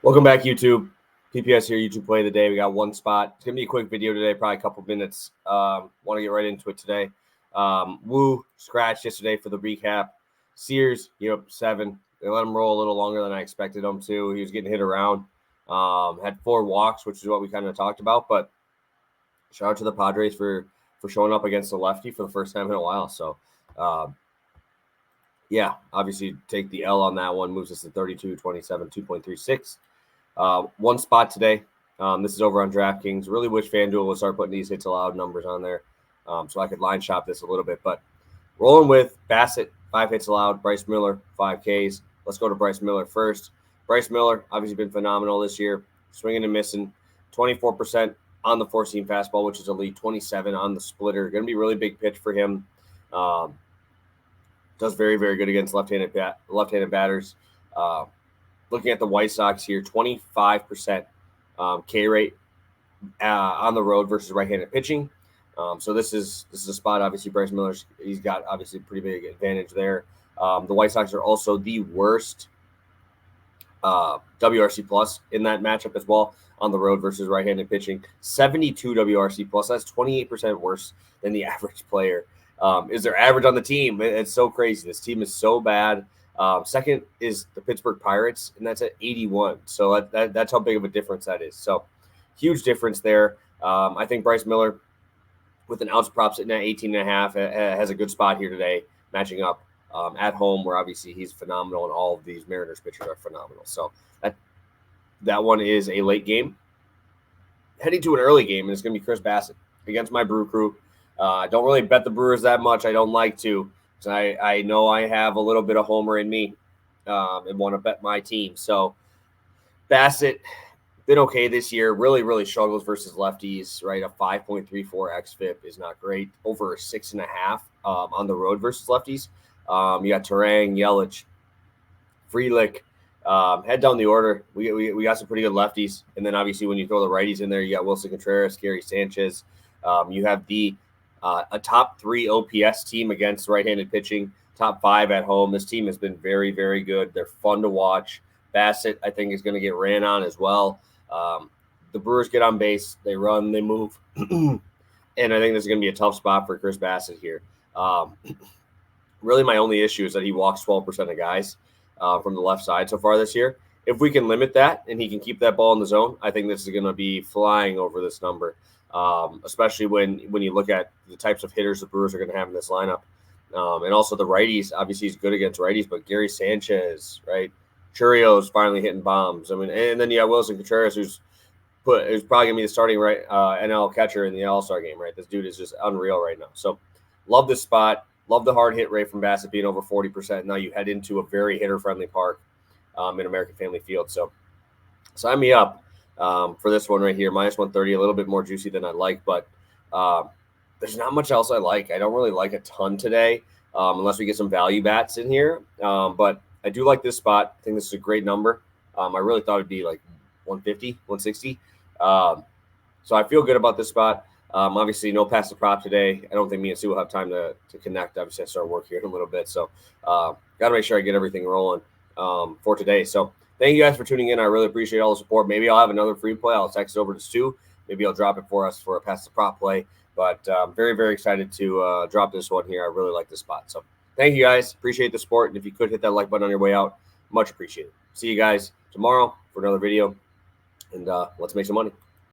Welcome back, YouTube. PPS here, YouTube Play of the Day. We got one spot. It's going to be a quick video today, probably a couple minutes. Want to get right into it today. Wu scratched yesterday for the recap. Sears, up 7. They let him roll a little longer than I expected him to. He was getting hit around. Had 4 walks, which is what we kind of talked about. But shout out to the Padres for showing up against the lefty for the first time in a while. So, yeah, obviously take the L on that one. Moves us to 32-27, 2.36. One spot today. This is over on DraftKings. Really wish FanDuel would start putting these hits allowed numbers on there so I could line shop this a little bit. But rolling with Bassett, 5 hits allowed. Bryce Miller, 5 Ks. Let's go to Bryce Miller first. Bryce Miller, obviously been phenomenal this year. Swinging and missing. 24% on the 4-seam fastball, which is elite. 27 on the splitter. Going to be a really big pitch for him. Does very, very good against left-handed batters. Looking at the White Sox here, 25% K rate on the road versus right-handed pitching. So this is a spot. Obviously, Bryce Miller's he's got obviously a pretty big advantage there. The White Sox are also the worst WRC plus in that matchup as well on the road versus right-handed pitching. 72 WRC plus. That's 28% worse than the average player. Is their average on the team? It's so crazy. This team is so bad. Second is the Pittsburgh Pirates, and that's at 81. So that's how big of a difference that is. So huge difference there. I think Bryce Miller, with an outs prop sitting at 18.5, has a good spot here today, matching up at home, where obviously he's phenomenal, and all of these Mariners pitchers are phenomenal. So that one is a late game. Heading to an early game, and it's going to be Chris Bassett against my Brew Crew. I don't really bet the Brewers that much. I don't like to. So I know I have a little bit of homer in me and want to bet my team. So Bassett been okay this year. Really, really struggles versus lefties, right? A 5.34 xFIP is not great. Over 6.5 on the road versus lefties. You got Turang, Yelich, Frelick. Head down the order. We got some pretty good lefties. And then obviously when you throw the righties in there, you got Wilson Contreras, Gary Sanchez. You have a top 3 OPS team against right-handed pitching, top 5 at home. This team has been very, very good. They're fun to watch. Bassett, I think, is going to get ran on as well. The Brewers get on base. They run, they move. And I think this is going to be a tough spot for Chris Bassett here. Really, my only issue is that he walks 12% of guys from the left side so far this year. If we can limit that and he can keep that ball in the zone, I think this is going to be flying over this number. Especially when you look at the types of hitters the Brewers are going to have in this lineup. And also the righties, obviously he's good against righties, but Gary Sanchez, right? Churio's finally hitting bombs. I mean, and then you got Wilson Contreras, who's probably going to be the starting NL catcher in the All-Star game, right? This dude is just unreal right now. So love this spot. Love the hard hit rate from Bassett being over 40%. Now you head into a very hitter-friendly park in American Family Field. So sign me up. For this one right here, minus 130, a little bit more juicy than I like, but there's not much else I like. I don't really like a ton today unless we get some value bats in here, but I do like this spot. I think this is a great number. I really thought it'd be like 150, 160. So I feel good about this spot. Obviously, no pass the prop today. I don't think me and Sue will have time to connect. Obviously, I start work here in a little bit, so got to make sure I get everything rolling for today. So thank you guys for tuning in. I really appreciate all the support. Maybe I'll have another free play. I'll text it over to Stu. Maybe I'll drop it for us for a pass the prop play. But very, very excited to drop this one here. I really like this spot. So thank you guys. Appreciate the support. And if you could hit that like button on your way out, much appreciated. See you guys tomorrow for another video. And let's make some money.